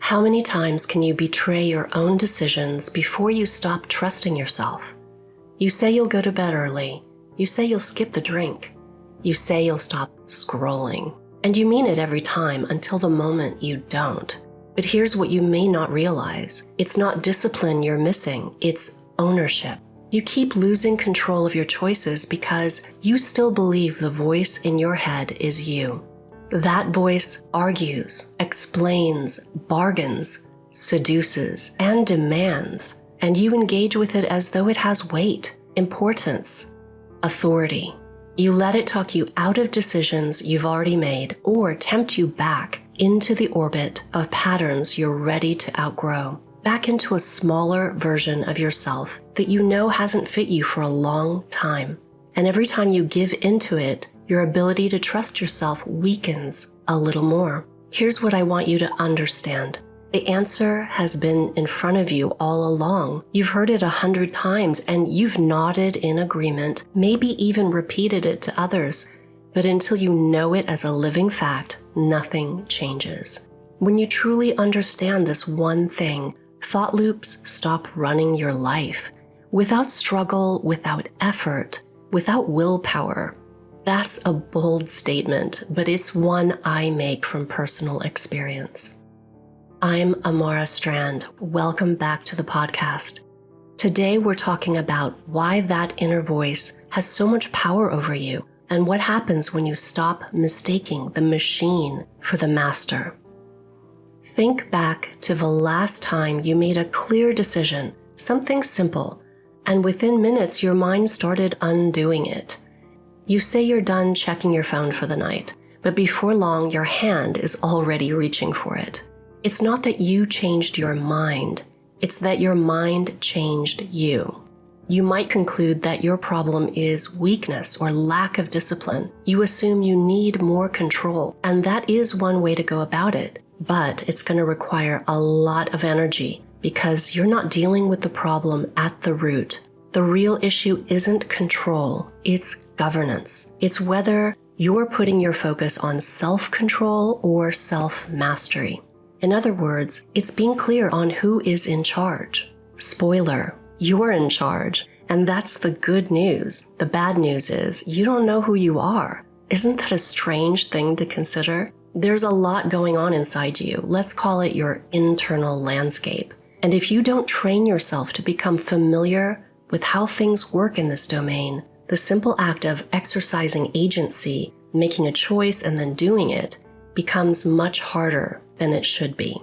How many times can you betray your own decisions before you stop trusting yourself? You say you'll go to bed early. You say you'll skip the drink. You say you'll stop scrolling. And you mean it every time until the moment you don't. But here's what you may not realize. It's not discipline you're missing, it's ownership. You keep losing control of your choices because you still believe the voice in your head is you. That voice argues, explains, bargains, seduces, and demands, and you engage with it as though it has weight, importance, authority. You let it talk you out of decisions you've already made or tempt you back into the orbit of patterns you're ready to outgrow, back into a smaller version of yourself that you know hasn't fit you for a long time. And every time you give into it, your ability to trust yourself weakens a little more. Here's what I want you to understand. The answer has been in front of you all along. You've heard it 100 times and you've nodded in agreement, maybe even repeated it to others. But until you know it as a living fact, nothing changes. When you truly understand this one thing, thought loops stop running your life. Without struggle, without effort, without willpower. That's a bold statement, but it's one I make from personal experience. I'm Amara Strand. Welcome back to the podcast. Today we're talking about why that inner voice has so much power over you and what happens when you stop mistaking the machine for the master. Think back to the last time you made a clear decision, something simple, and within minutes your mind started undoing it. You say you're done checking your phone for the night, but before long your hand is already reaching for it. It's not that you changed your mind, it's that your mind changed you. You might conclude that your problem is weakness or lack of discipline. You assume you need more control, and that is one way to go about it. But it's going to require a lot of energy because you're not dealing with the problem at the root. The real issue isn't control, it's governance. It's whether you're putting your focus on self-control or self-mastery. In other words, it's being clear on who is in charge. Spoiler, you're in charge, and that's the good news. The bad news is you don't know who you are. Isn't that a strange thing to consider? There's a lot going on inside you. Let's call it your internal landscape. And if you don't train yourself to become familiar with how things work in this domain, the simple act of exercising agency, making a choice and then doing it, becomes much harder than it should be.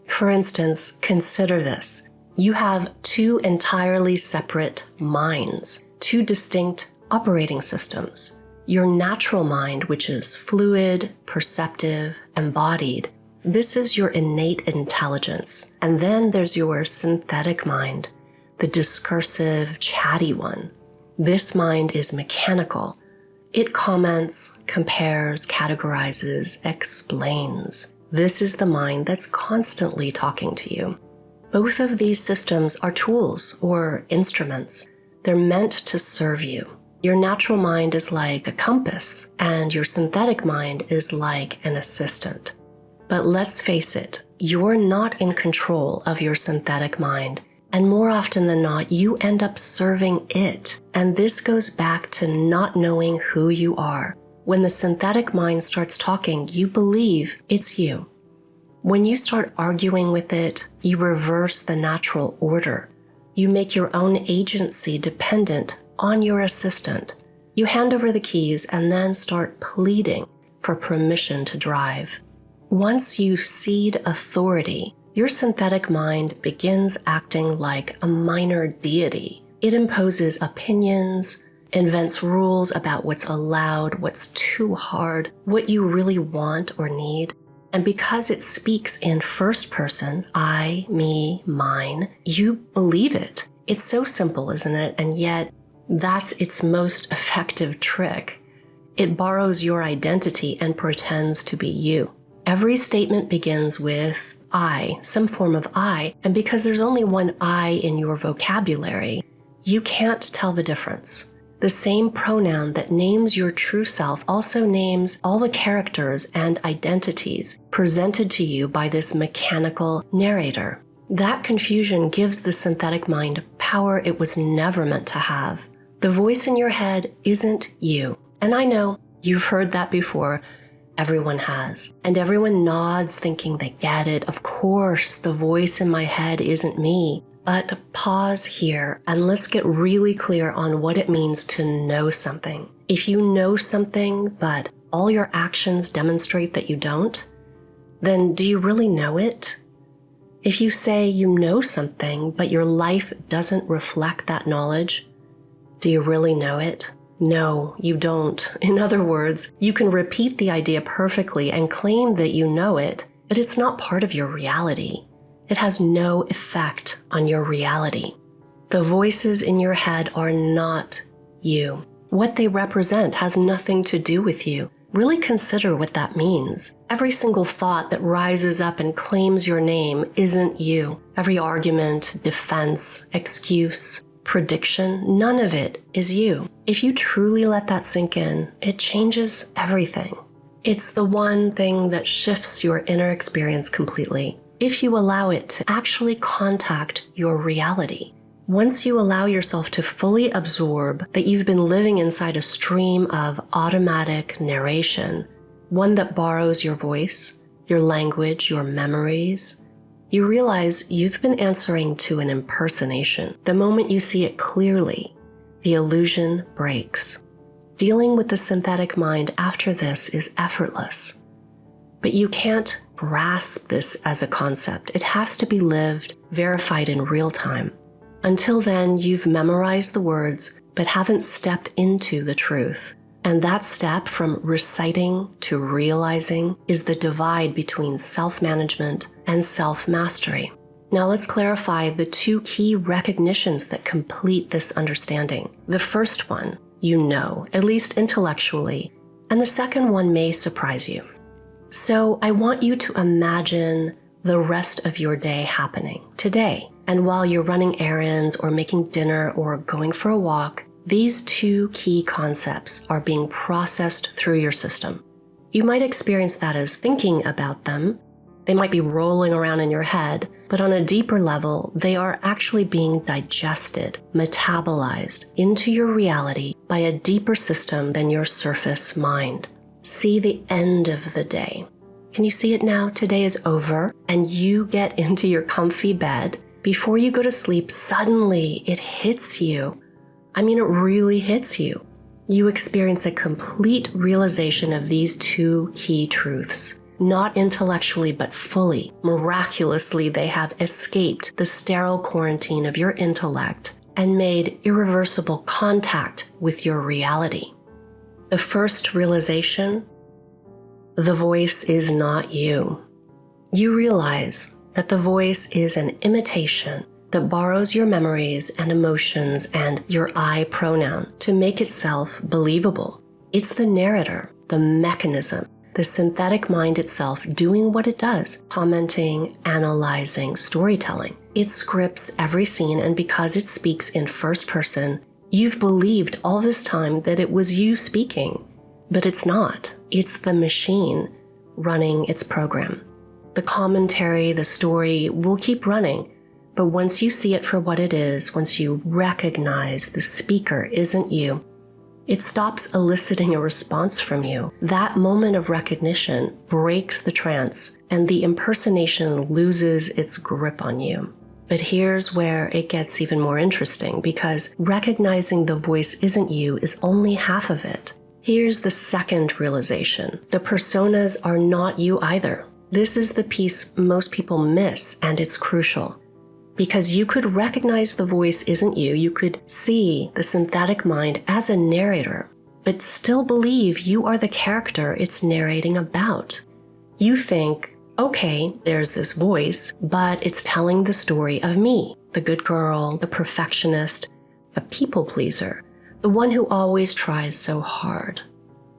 For instance, consider this. You have two entirely separate minds, two distinct operating systems. Your natural mind, which is fluid, perceptive, embodied, this is your innate intelligence. And then there's your synthetic mind, the discursive, chatty one. This mind is mechanical. It comments, compares, categorizes, explains. This is the mind that's constantly talking to you. Both of these systems are tools or instruments. They're meant to serve you. Your natural mind is like a compass, and your synthetic mind is like an assistant. But let's face it, you're not in control of your synthetic mind. And more often than not, you end up serving it. And this goes back to not knowing who you are. When the synthetic mind starts talking, you believe it's you. When you start arguing with it, you reverse the natural order. You make your own agency dependent on your assistant. You hand over the keys and then start pleading for permission to drive. Once you cede authority, your synthetic mind begins acting like a minor deity. It imposes opinions, invents rules about what's allowed, what's too hard, what you really want or need. And because it speaks in first person, I, me, mine, you believe it. It's so simple, isn't it? And yet, that's its most effective trick. It borrows your identity and pretends to be you. Every statement begins with I, some form of I, and because there's only one I in your vocabulary, you can't tell the difference. The same pronoun that names your true self also names all the characters and identities presented to you by this mechanical narrator. That confusion gives the synthetic mind power it was never meant to have. The voice in your head isn't you. And I know you've heard that before. Everyone has. And everyone nods thinking they get it. Of course, the voice in my head isn't me. But pause here and let's get really clear on what it means to know something. If you know something, but all your actions demonstrate that you don't, then do you really know it? If you say you know something, but your life doesn't reflect that knowledge, do you really know it? No, you don't. In other words, you can repeat the idea perfectly and claim that you know it, but it's not part of your reality. It has no effect on your reality. The voices in your head are not you. What they represent has nothing to do with you. Really consider what that means. Every single thought that rises up and claims your name isn't you. Every argument, defense, excuse, prediction, none of it is you. If you truly let that sink in, it changes everything. It's the one thing that shifts your inner experience completely, if you allow it to actually contact your reality. Once you allow yourself to fully absorb that you've been living inside a stream of automatic narration, one that borrows your voice, your language, your memories, you realize you've been answering to an impersonation. The moment you see it clearly, the illusion breaks. Dealing with the synthetic mind after this is effortless. But you can't grasp this as a concept. It has to be lived, verified in real time. Until then, you've memorized the words, but haven't stepped into the truth. And that step from reciting to realizing is the divide between self-management and self-mastery. Now let's clarify the two key recognitions that complete this understanding. The first one, you know, at least intellectually, and the second one may surprise you. So I want you to imagine the rest of your day happening today. And while you're running errands or making dinner or going for a walk, these two key concepts are being processed through your system. You might experience that as thinking about them. They might be rolling around in your head, but on a deeper level, they are actually being digested, metabolized into your reality by a deeper system than your surface mind. See the end of the day. Can you see it now? Today is over, and you get into your comfy bed. Before you go to sleep, suddenly it hits you. I mean, it really hits you. You experience a complete realization of these two key truths. Not intellectually, but fully. Miraculously, they have escaped the sterile quarantine of your intellect and made irreversible contact with your reality. The first realization, the voice is not you. You realize that the voice is an imitation that borrows your memories and emotions and your I pronoun to make itself believable. It's the narrator, the mechanism, the synthetic mind itself doing what it does, commenting, analyzing, storytelling. It scripts every scene, and because it speaks in first person, you've believed all this time that it was you speaking, but it's not. It's the machine running its program. The commentary, the story will keep running, but once you see it for what it is, once you recognize the speaker isn't you, it stops eliciting a response from you. That moment of recognition breaks the trance, and the impersonation loses its grip on you. But here's where it gets even more interesting, because recognizing the voice isn't you is only half of it. Here's the second realization. The personas are not you either. This is the piece most people miss, and it's crucial. Because you could recognize the voice isn't you, you could see the synthetic mind as a narrator, but still believe you are the character it's narrating about. You think, okay, there's this voice, but it's telling the story of me, the good girl, the perfectionist, the people pleaser, the one who always tries so hard.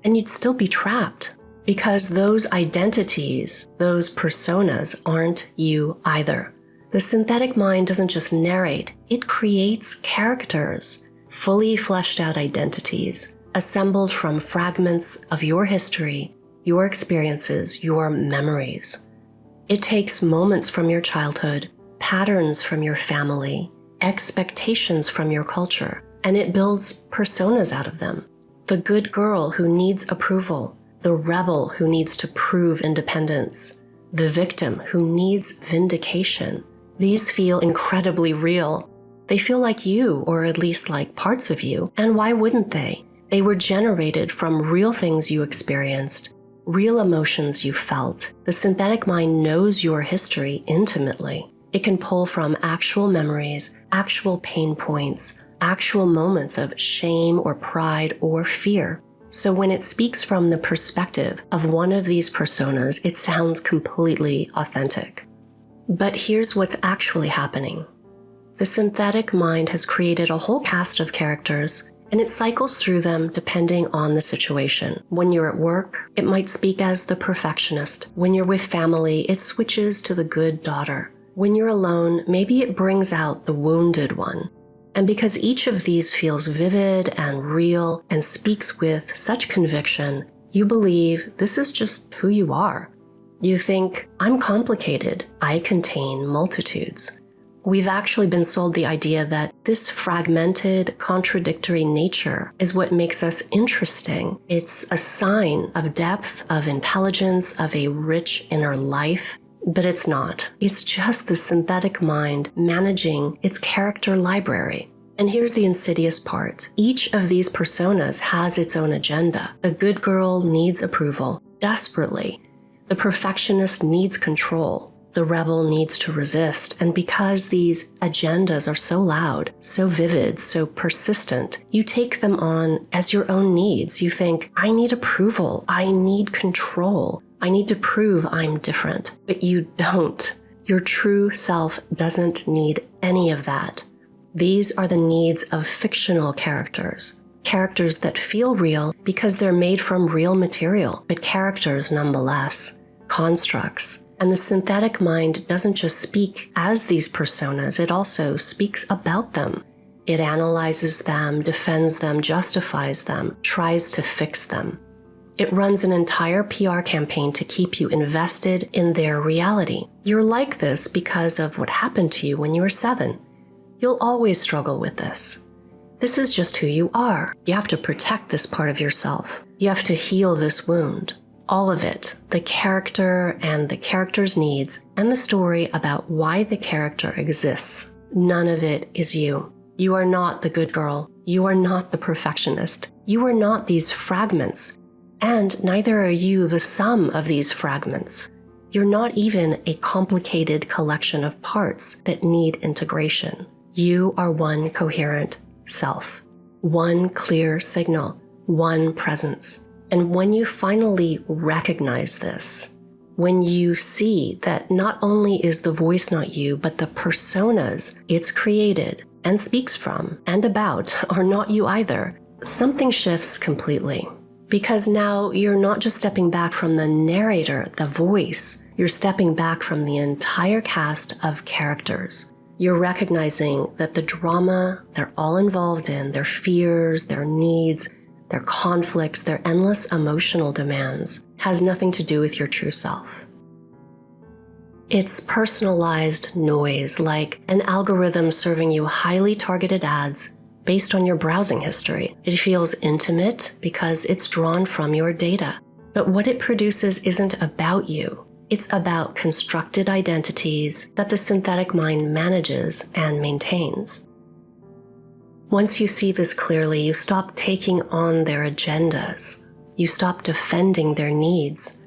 And you'd still be trapped, because those identities, those personas aren't you either. The synthetic mind doesn't just narrate, it creates characters. fully fleshed out identities, assembled from fragments of your history, your experiences, your memories. It takes moments from your childhood, patterns from your family, expectations from your culture, and it builds personas out of them. The good girl who needs approval, the rebel who needs to prove independence, the victim who needs vindication. These feel incredibly real. They feel like you, or at least like parts of you, and why wouldn't they? They were generated from real things you experienced, real emotions you felt. The synthetic mind knows your history intimately. It can pull from actual memories, actual pain points, actual moments of shame or pride or fear. So when it speaks from the perspective of one of these personas, it sounds completely authentic. But here's what's actually happening. The synthetic mind has created a whole cast of characters, and it cycles through them depending on the situation. When you're at work, it might speak as the perfectionist. When you're with family, it switches to the good daughter. When you're alone, maybe it brings out the wounded one. And because each of these feels vivid and real and speaks with such conviction, you believe this is just who you are. You think, I'm complicated, I contain multitudes. We've actually been sold the idea that this fragmented, contradictory nature is what makes us interesting. It's a sign of depth, of intelligence, of a rich inner life. But it's not. It's just the synthetic mind managing its character library. And here's the insidious part. Each of these personas has its own agenda. The good girl needs approval, desperately. The perfectionist needs control. The rebel needs to resist. And because these agendas are so loud, so vivid, so persistent, you take them on as your own needs. You think, I need approval. I need control. I need to prove I'm different. But you don't. Your true self doesn't need any of that. These are the needs of fictional characters. Characters that feel real because they're made from real material, but characters nonetheless. Constructs. And the synthetic mind doesn't just speak as these personas, it also speaks about them. It analyzes them, defends them, justifies them, tries to fix them. It runs an entire PR campaign to keep you invested in their reality. You're like this because of what happened to you when you were 7. You'll always struggle with this. This is just who you are. You have to protect this part of yourself. You have to heal this wound. All of it, the character and the character's needs, and the story about why the character exists. None of it is you. You are not the good girl. You are not the perfectionist. You are not these fragments. And neither are you the sum of these fragments. You're not even a complicated collection of parts that need integration. You are one coherent self, one clear signal, one presence. And when you finally recognize this, when you see that not only is the voice not you, but the personas it's created and speaks from and about are not you either, something shifts completely. Because now you're not just stepping back from the narrator, the voice, you're stepping back from the entire cast of characters. You're recognizing that the drama they're all involved in, their fears, their needs, their conflicts, their endless emotional demands, has nothing to do with your true self. It's personalized noise, like an algorithm serving you highly targeted ads based on your browsing history. It feels intimate because it's drawn from your data. But what it produces isn't about you. It's about constructed identities that the synthetic mind manages and maintains. Once you see this clearly, you stop taking on their agendas. You stop defending their needs.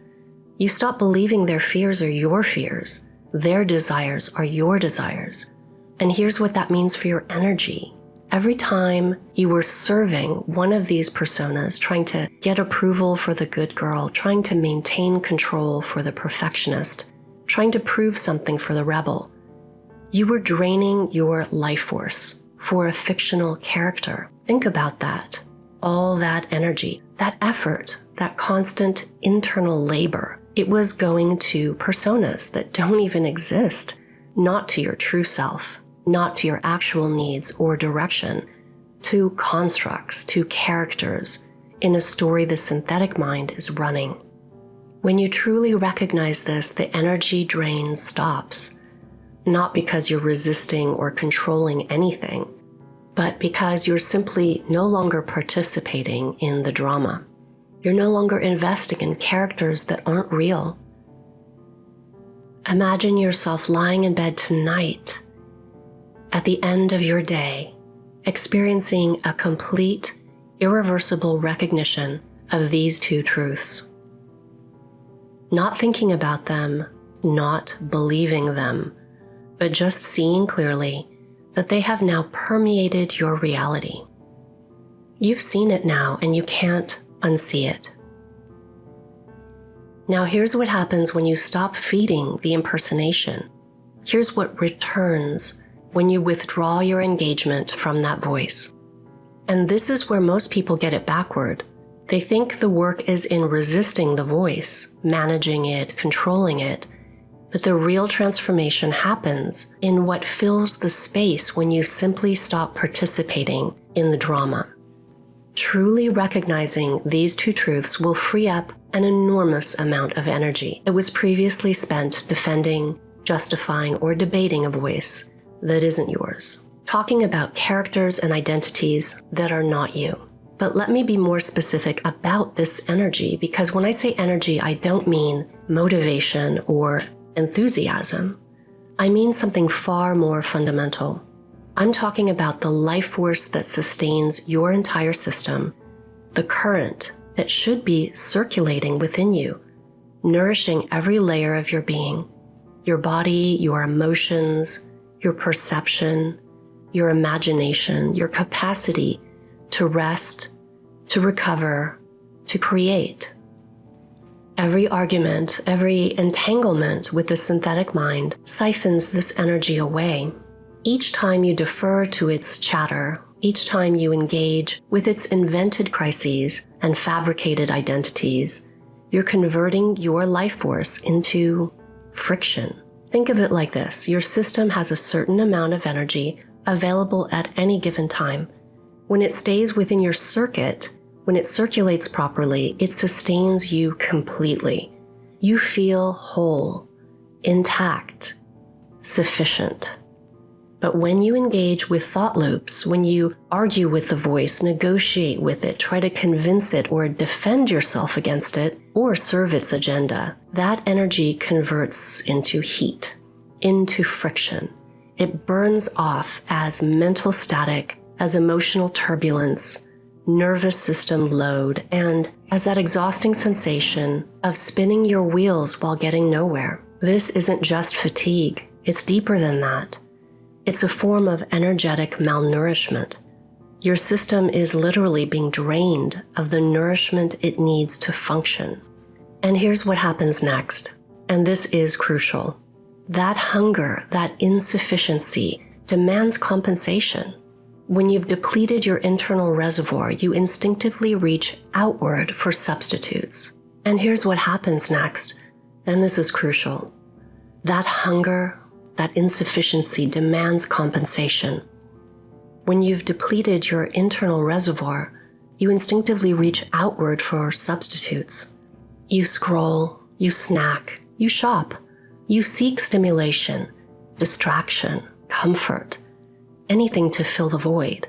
You stop believing their fears are your fears. Their desires are your desires. And here's what that means for your energy. Every time you were serving one of these personas, trying to get approval for the good girl, trying to maintain control for the perfectionist, trying to prove something for the rebel, you were draining your life force for a fictional character. Think about that. All that energy, that effort, that constant internal labor, it was going to personas that don't even exist, not to your true self, not to your actual needs or direction, to constructs, to characters in a story the synthetic mind is running. When you truly recognize this, the energy drain stops, not because you're resisting or controlling anything, but because you're simply no longer participating in the drama. You're no longer investing in characters that aren't real. Imagine yourself lying in bed tonight, at the end of your day, experiencing a complete, irreversible recognition of these two truths. Not thinking about them, not believing them, but just seeing clearly that they have now permeated your reality. You've seen it now and you can't unsee it. Now here's what happens when you stop feeding the impersonation. Here's what returns when you withdraw your engagement from that voice. And this is where most people get it backward. They think the work is in resisting the voice, managing it, controlling it. But the real transformation happens in what fills the space when you simply stop participating in the drama. Truly recognizing these two truths will free up an enormous amount of energy that was previously spent defending, justifying, or debating a voice that isn't yours, talking about characters and identities that are not you. But let me be more specific about this energy, because when I say energy, I don't mean motivation or enthusiasm. I mean something far more fundamental. I'm talking about the life force that sustains your entire system, the current that should be circulating within you, nourishing every layer of your being, your body, your emotions, your perception, your imagination, your capacity to rest, to recover, to create. Every argument, every entanglement with the synthetic mind siphons this energy away. Each time you defer to its chatter, each time you engage with its invented crises and fabricated identities, you're converting your life force into friction. Think of it like this. Your system has a certain amount of energy available at any given time. When it stays within your circuit, when it circulates properly, it sustains you completely. You feel whole, intact, sufficient. But when you engage with thought loops, when you argue with the voice, negotiate with it, try to convince it or defend yourself against it, or serve its agenda, that energy converts into heat, into friction. It burns off as mental static, as emotional turbulence, nervous system load, and as that exhausting sensation of spinning your wheels while getting nowhere. This isn't just fatigue, it's deeper than that. It's a form of energetic malnourishment. Your system is literally being drained of the nourishment it needs to function. And here's what happens next, and this is crucial. That hunger, that insufficiency, demands compensation. When you've depleted your internal reservoir, you instinctively reach outward for substitutes. And here's what happens next, and this is crucial. That hunger, that insufficiency demands compensation. When you've depleted your internal reservoir, you instinctively reach outward for substitutes. You scroll, you snack, you shop, you seek stimulation, distraction, comfort, anything to fill the void.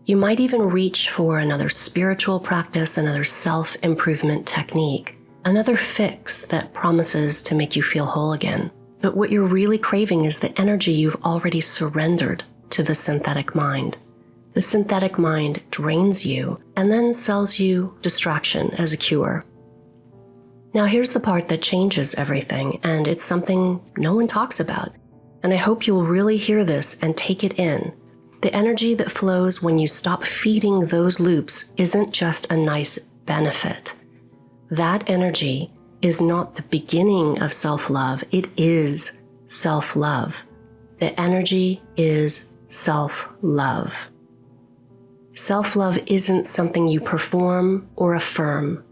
You might even reach for another spiritual practice, another self-improvement technique, another fix that promises to make you feel whole again. But what you're really craving is the energy you've already surrendered to the synthetic mind. The synthetic mind drains you and then sells you distraction as a cure. Now here's the part that changes everything, and it's something no one talks about. And I hope you'll really hear this and take it in. The energy that flows when you stop feeding those loops isn't just a nice benefit. That energy is not the beginning of self-love, it is self-love. The energy is self-love. Self-love isn't something you perform or affirm.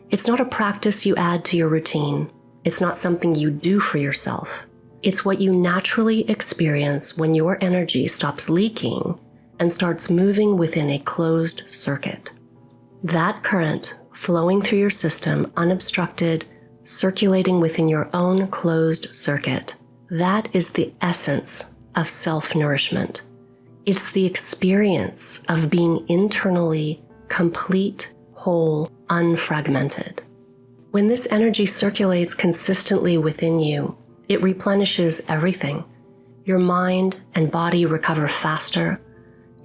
It's not a practice you add to your routine. It's not something you do for yourself. It's what you naturally experience when your energy stops leaking and starts moving within a closed circuit. That current flowing through your system, unobstructed, circulating within your own closed circuit, that is the essence of self-nourishment. It's the experience of being internally complete, whole, unfragmented. When this energy circulates consistently within you, it replenishes everything. Your mind and body recover faster.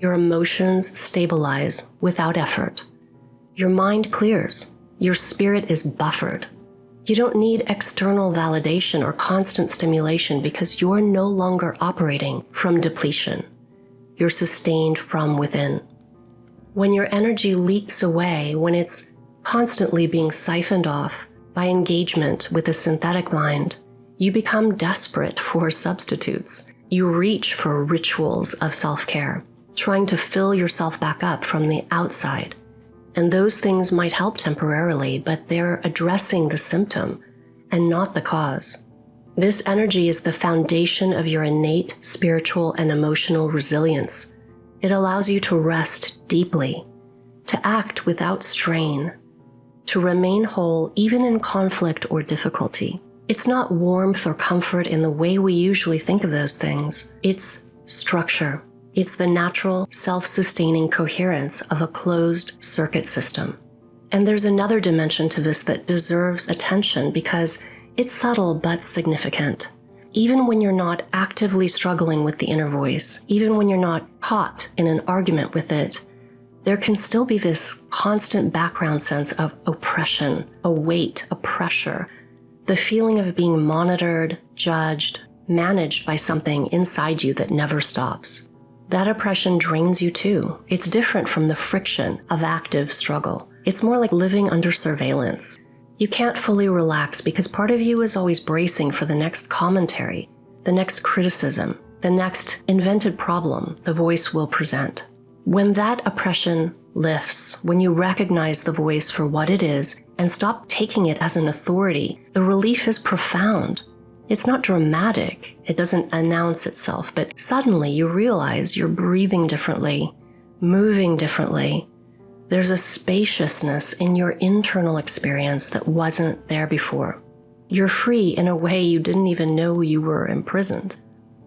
Your emotions stabilize without effort. Your mind clears. Your spirit is buffered. You don't need external validation or constant stimulation because you're no longer operating from depletion. You're sustained from within. When your energy leaks away, when it's constantly being siphoned off by engagement with a synthetic mind, you become desperate for substitutes. You reach for rituals of self-care, trying to fill yourself back up from the outside. And those things might help temporarily, but they're addressing the symptom and not the cause. This energy is the foundation of your innate spiritual and emotional resilience. It allows you to rest deeply, to act without strain, to remain whole even in conflict or difficulty. It's not warmth or comfort in the way we usually think of those things. It's structure. It's the natural, self-sustaining coherence of a closed circuit system. And there's another dimension to this that deserves attention because it's subtle but significant. Even when you're not actively struggling with the inner voice, even when you're not caught in an argument with it, there can still be this constant background sense of oppression, a weight, a pressure, the feeling of being monitored, judged, managed by something inside you that never stops. That oppression drains you too. It's different from the friction of active struggle. It's more like living under surveillance. You can't fully relax because part of you is always bracing for the next commentary, the next criticism, the next invented problem the voice will present. When that oppression lifts, when you recognize the voice for what it is and stop taking it as an authority, the relief is profound. It's not dramatic. It doesn't announce itself, but suddenly you realize you're breathing differently, moving differently. There's a spaciousness in your internal experience that wasn't there before. You're free in a way you didn't even know you were imprisoned.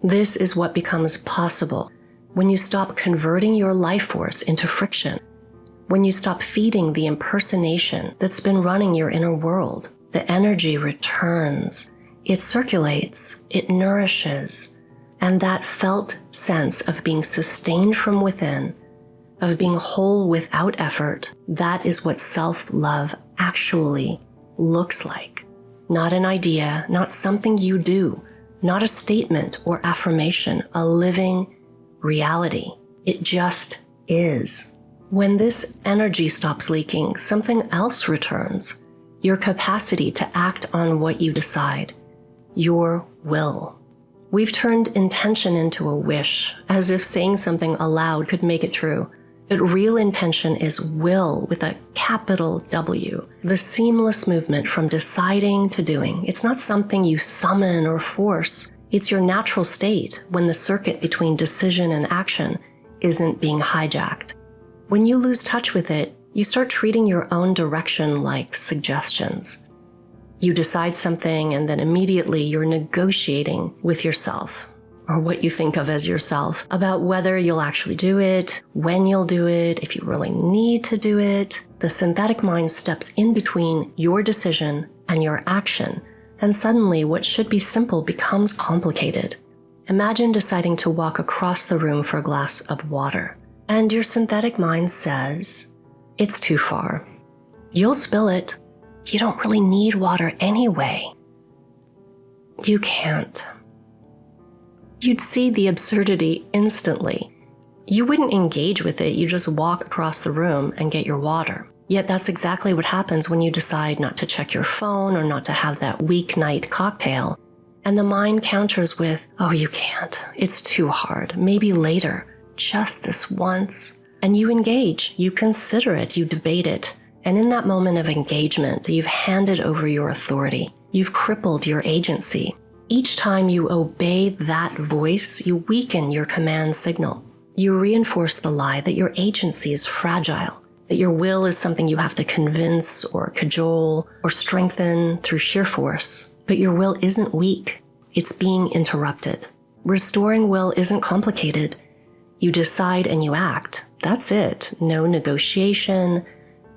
This is what becomes possible when you stop converting your life force into friction, when you stop feeding the impersonation that's been running your inner world. The energy returns. It circulates, it nourishes, and that felt sense of being sustained from within, of being whole without effort, that is what self-love actually looks like. Not an idea, not something you do, not a statement or affirmation, a living reality. It just is. When this energy stops leaking, something else returns. Your capacity to act on what you decide. Your will. We've turned intention into a wish, as if saying something aloud could make it true. But real intention is will with a capital W, the seamless movement from deciding to doing. It's not something you summon or force. It's your natural state when the circuit between decision and action isn't being hijacked. When you lose touch with it, you start treating your own direction like suggestions. You decide something and then immediately you're negotiating with yourself, or what you think of as yourself, about whether you'll actually do it, when you'll do it, if you really need to do it. The synthetic mind steps in between your decision and your action, and suddenly what should be simple becomes complicated. Imagine deciding to walk across the room for a glass of water, and your synthetic mind says, "It's too far. You'll spill it. You don't really need water anyway." You can't. You'd see the absurdity instantly. You wouldn't engage with it, you just walk across the room and get your water. Yet that's exactly what happens when you decide not to check your phone or not to have that weeknight cocktail. And the mind counters with, "Oh, you can't. It's too hard. Maybe later. Just this once." And you engage, you consider it, you debate it. And in that moment of engagement, you've handed over your authority. You've crippled your agency. Each time you obey that voice, you weaken your command signal. You reinforce the lie that your agency is fragile, that your will is something you have to convince or cajole or strengthen through sheer force. But your will isn't weak. It's being interrupted. Restoring will isn't complicated. You decide and you act. That's it. No negotiation,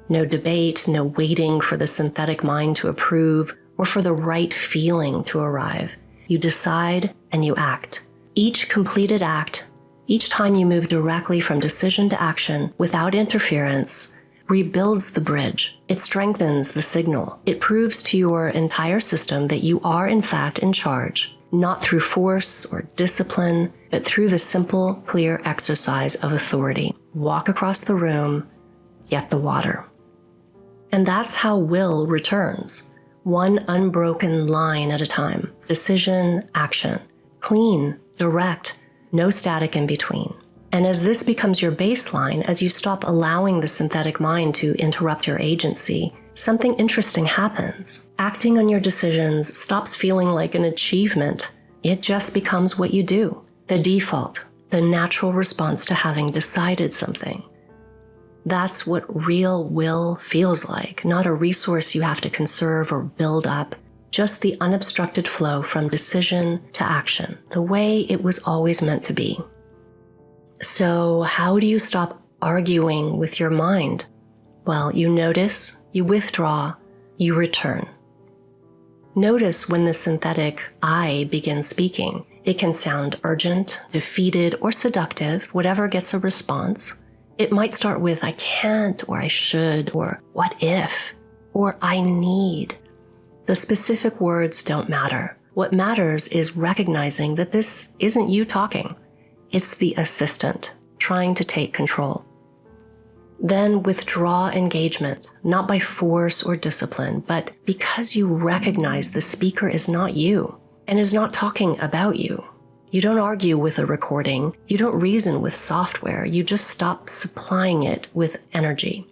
no debate, no waiting for the synthetic mind to approve or for the right feeling to arrive. You decide and you act. Each completed act, each time you move directly from decision to action without interference, rebuilds the bridge. It strengthens the signal. It proves to your entire system that you are in fact in charge, not through force or discipline, but through the simple, clear exercise of authority. Walk across the room, get the water. And that's how will returns. One unbroken line at a time. Decision, action. Clean, direct, no static in between. And as this becomes your baseline, as you stop allowing the synthetic mind to interrupt your agency, something interesting happens. Acting on your decisions stops feeling like an achievement. It just becomes what you do, the default, the natural response to having decided something. That's what real will feels like, not a resource you have to conserve or build up, just the unobstructed flow from decision to action, the way it was always meant to be. So how do you stop arguing with your mind? Well, you notice, you withdraw, you return. Notice when the synthetic I begins speaking. It can sound urgent, defeated, or seductive, whatever gets a response. It might start with, I can't, or I should, or what if, or I need. The specific words don't matter. What matters is recognizing that this isn't you talking. It's the assistant trying to take control. Then withdraw engagement, not by force or discipline, but because you recognize the speaker is not you and is not talking about you. You don't argue with a recording. You don't reason with software. You just stop supplying it with energy.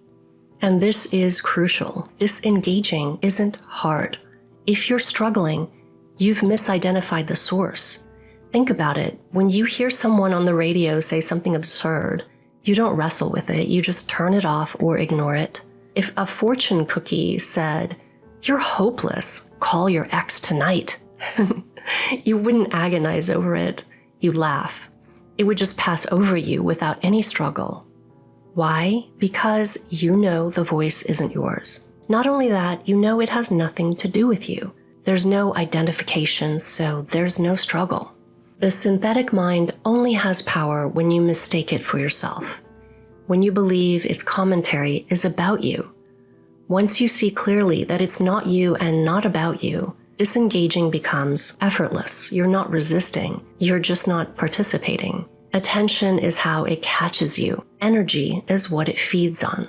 And this is crucial. Disengaging isn't hard. If you're struggling, you've misidentified the source. Think about it. When you hear someone on the radio say something absurd, you don't wrestle with it. You just turn it off or ignore it. If a fortune cookie said, "You're hopeless, call your ex tonight," you wouldn't agonize over it. You laugh. It would just pass over you without any struggle. Why? Because you know the voice isn't yours. Not only that, you know it has nothing to do with you. There's no identification, so there's no struggle. The synthetic mind only has power when you mistake it for yourself, when you believe its commentary is about you. Once you see clearly that it's not you and not about you, disengaging becomes effortless. You're not resisting. You're just not participating. Attention is how it catches you. Energy is what it feeds on.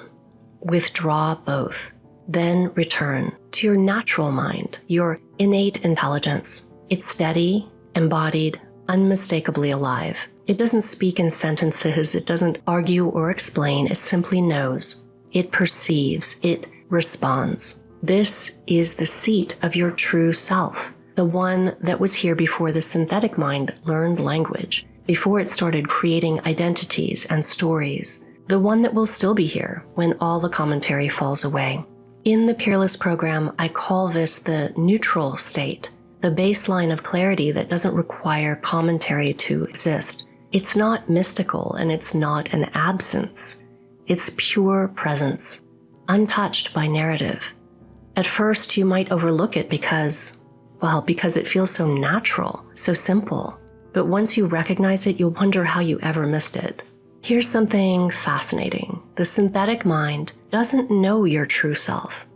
Withdraw both. Then return to your natural mind, your innate intelligence. It's steady, embodied, unmistakably alive. It doesn't speak in sentences. It doesn't argue or explain. It simply knows. It perceives. It responds. This is the seat of your true self, the one that was here before the synthetic mind learned language, before it started creating identities and stories, the one that will still be here when all the commentary falls away. In the Peerless program, I call this the neutral state, the baseline of clarity that doesn't require commentary to exist. It's not mystical and it's not an absence. It's pure presence, untouched by narrative. At first, you might overlook it because it feels so natural, so simple. But once you recognize it, you'll wonder how you ever missed it. Here's something fascinating. The synthetic mind doesn't know your true self.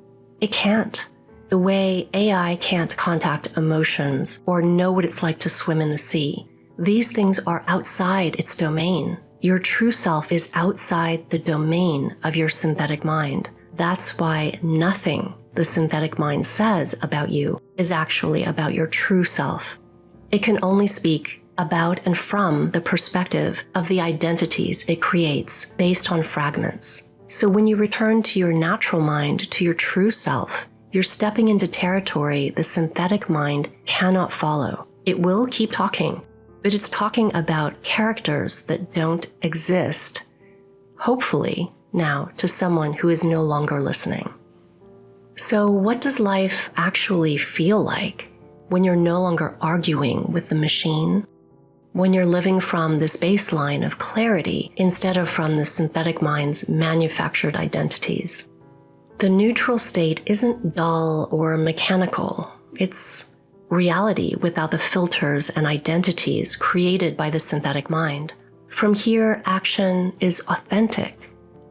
It can't. The way AI can't contact emotions or know what it's like to swim in the sea. These things are outside its domain. Your true self is outside the domain of your synthetic mind. That's why nothing the synthetic mind says about you is actually about your true self. It can only speak about and from the perspective of the identities it creates based on fragments. So when you return to your natural mind, to your true self, you're stepping into territory the synthetic mind cannot follow. It will keep talking. but it's talking about characters that don't exist, hopefully now to someone who is no longer listening. So what does life actually feel like when you're no longer arguing with the machine? When you're living from this baseline of clarity instead of from the synthetic mind's manufactured identities? The neutral state isn't dull or mechanical. It's reality without the filters and identities created by the synthetic mind. From here, action is authentic,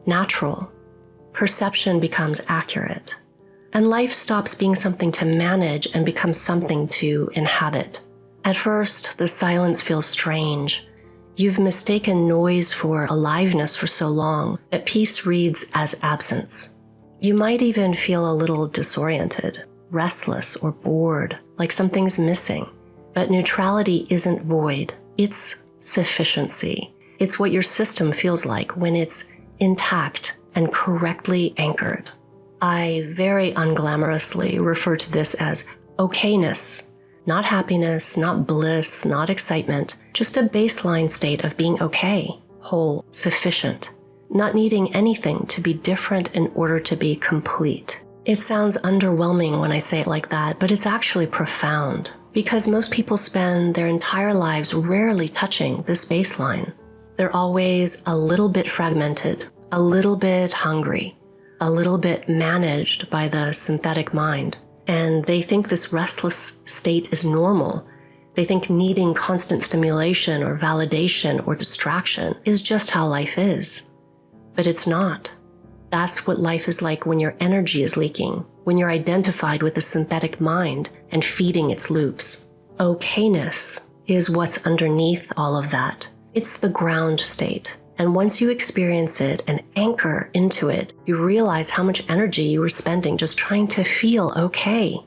natural. Perception becomes accurate. And life stops being something to manage and becomes something to inhabit. At first, the silence feels strange. You've mistaken noise for aliveness for so long that peace reads as absence. You might even feel a little disoriented, restless, or bored, like something's missing. But neutrality isn't void. It's sufficiency. It's what your system feels like when it's intact and correctly anchored. I very unglamorously refer to this as okayness. Not happiness, not bliss, not excitement, just a baseline state of being okay, whole, sufficient, not needing anything to be different in order to be complete. It sounds underwhelming when I say it like that, but it's actually profound, because most people spend their entire lives rarely touching this baseline. They're always a little bit fragmented, a little bit hungry, a little bit managed by the synthetic mind. And they think this restless state is normal. They think needing constant stimulation or validation or distraction is just how life is. But it's not. That's what life is like when your energy is leaking, when you're identified with the synthetic mind and feeding its loops. Okayness is what's underneath all of that. It's the ground state. And once you experience it and anchor into it, you realize how much energy you were spending just trying to feel okay,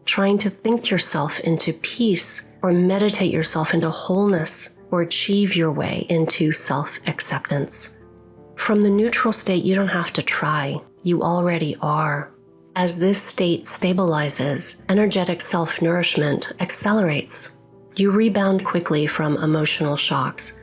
trying to think yourself into peace or meditate yourself into wholeness or achieve your way into self-acceptance. From the neutral state, you don't have to try. You already are. As this state stabilizes, energetic self-nourishment accelerates. You rebound quickly from emotional shocks.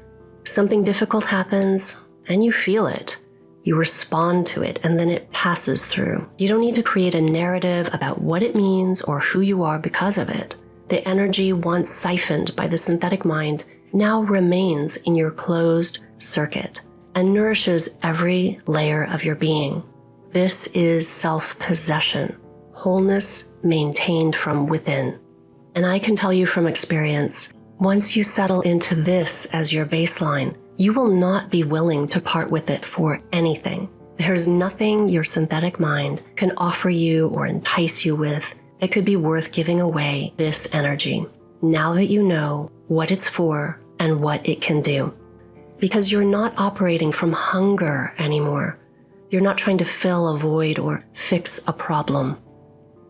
Something difficult happens, and you feel it. You respond to it, and then it passes through. You don't need to create a narrative about what it means or who you are because of it. The energy once siphoned by the synthetic mind now remains in your closed circuit and nourishes every layer of your being. This is self-possession, wholeness maintained from within. And I can tell you from experience, once you settle into this as your baseline, you will not be willing to part with it for anything. There's nothing your synthetic mind can offer you or entice you with that could be worth giving away this energy, now that you know what it's for and what it can do. Because you're not operating from hunger anymore. You're not trying to fill a void or fix a problem.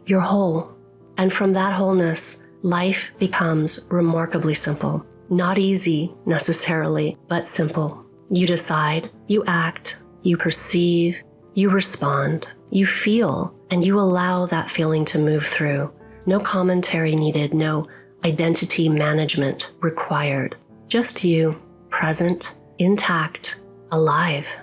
You're whole. And from that wholeness, life becomes remarkably simple. Not easy necessarily, but simple. You decide, you act, you perceive, you respond, you feel, and you allow that feeling to move through. No commentary needed, no identity management required. Just you, present, intact, alive.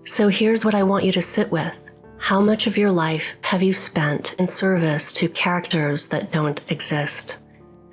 So here's what I want you to sit with. How much of your life have you spent in service to characters that don't exist?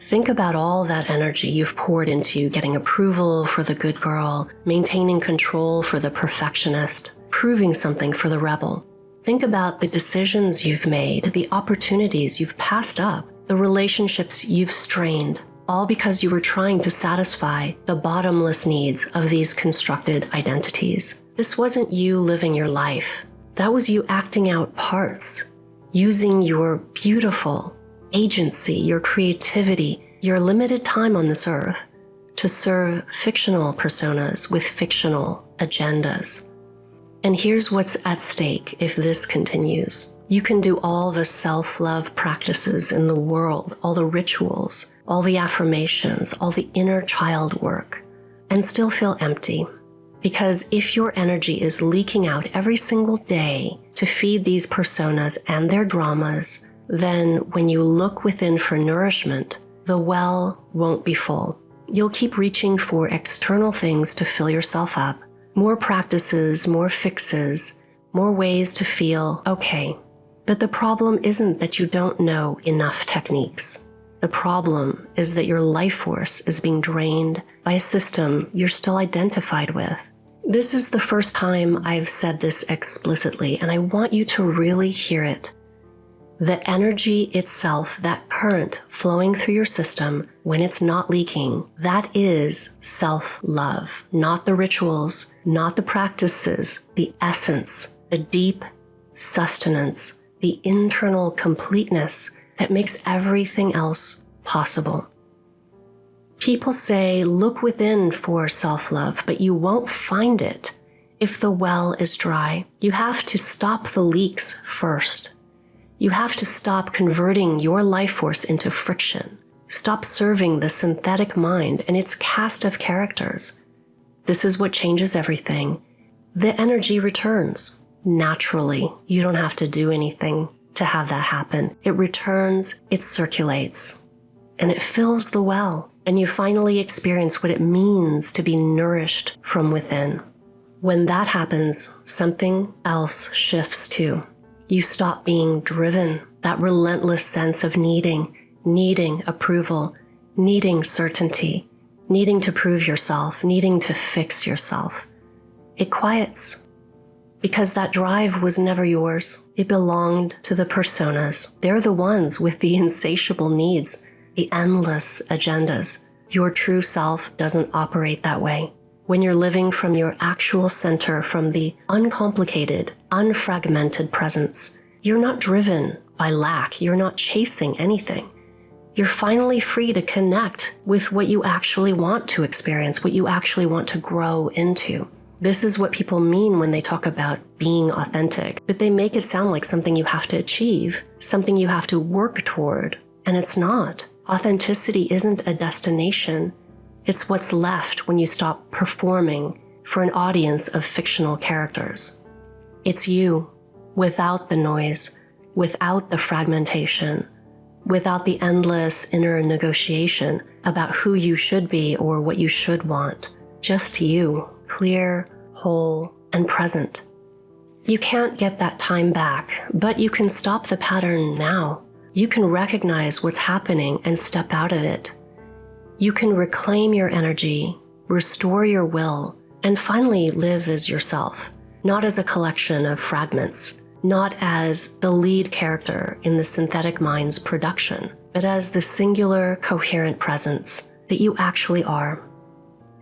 Think about all that energy you've poured into getting approval for the good girl, maintaining control for the perfectionist, proving something for the rebel. Think about the decisions you've made, the opportunities you've passed up, the relationships you've strained, all because you were trying to satisfy the bottomless needs of these constructed identities. This wasn't you living your life. That was you acting out parts, using your beautiful agency, your creativity, your limited time on this earth to serve fictional personas with fictional agendas. And here's what's at stake if this continues. You can do all the self-love practices in the world, all the rituals, all the affirmations, all the inner child work, and still feel empty. Because if your energy is leaking out every single day to feed these personas and their dramas, then when you look within for nourishment, the well won't be full. You'll keep reaching for external things to fill yourself up. More practices, more fixes, more ways to feel okay. But the problem isn't that you don't know enough techniques. The problem is that your life force is being drained by a system you're still identified with. This is the first time I've said this explicitly, and I want you to really hear it. The energy itself, that current flowing through your system when it's not leaking, that is self-love, not the rituals, not the practices, the essence, the deep sustenance, the internal completeness that makes everything else possible. People say, look within for self-love, but you won't find it if the well is dry. You have to stop the leaks first. You have to stop converting your life force into friction. Stop serving the synthetic mind and its cast of characters. This is what changes everything. The energy returns naturally. You don't have to do anything to have that happen. It returns, it circulates, and it fills the well. And you finally experience what it means to be nourished from within. When that happens, something else shifts too. You stop being driven, that relentless sense of needing approval, needing certainty, needing to prove yourself, needing to fix yourself. It quiets because that drive was never yours. It belonged to the personas. They're the ones with the insatiable needs, the endless agendas. Your true self doesn't operate that way. When you're living from your actual center, from the uncomplicated, unfragmented presence, you're not driven by lack. You're not chasing anything. You're finally free to connect with what you actually want to experience, what you actually want to grow into. This is what people mean when they talk about being authentic, but they make it sound like something you have to achieve, something you have to work toward, and it's not. Authenticity isn't a destination. It's what's left when you stop performing for an audience of fictional characters. It's you, without the noise, without the fragmentation, without the endless inner negotiation about who you should be or what you should want. Just you, clear, whole, and present. You can't get that time back, but you can stop the pattern now. You can recognize what's happening and step out of it. You can reclaim your energy, restore your will, and finally live as yourself, not as a collection of fragments, not as the lead character in the synthetic mind's production, but as the singular, coherent presence that you actually are.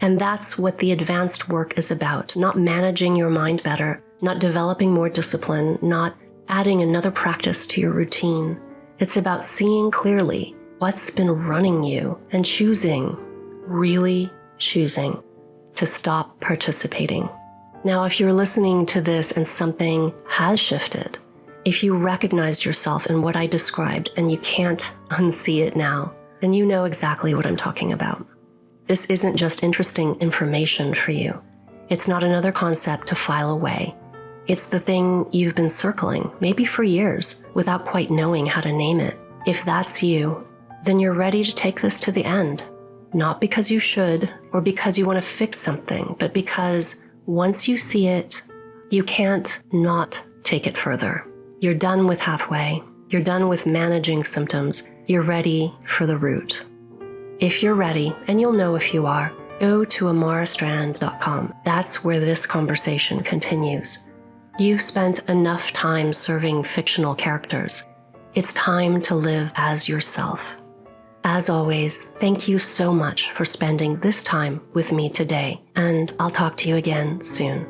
And that's what the advanced work is about, not managing your mind better, not developing more discipline, not adding another practice to your routine. It's about seeing clearly what's been running you and choosing, really choosing, to stop participating. Now, if you're listening to this and something has shifted, if you recognized yourself in what I described and you can't unsee it now, then you know exactly what I'm talking about. This isn't just interesting information for you. It's not another concept to file away. It's the thing you've been circling, maybe for years, without quite knowing how to name it. If that's you, then you're ready to take this to the end. Not because you should, or because you want to fix something, but because once you see it, you can't not take it further. You're done with halfway. You're done with managing symptoms. You're ready for the root. If you're ready, and you'll know if you are, go to amarastrand.com. That's where this conversation continues. You've spent enough time serving fictional characters. It's time to live as yourself. As always, thank you so much for spending this time with me today, and I'll talk to you again soon.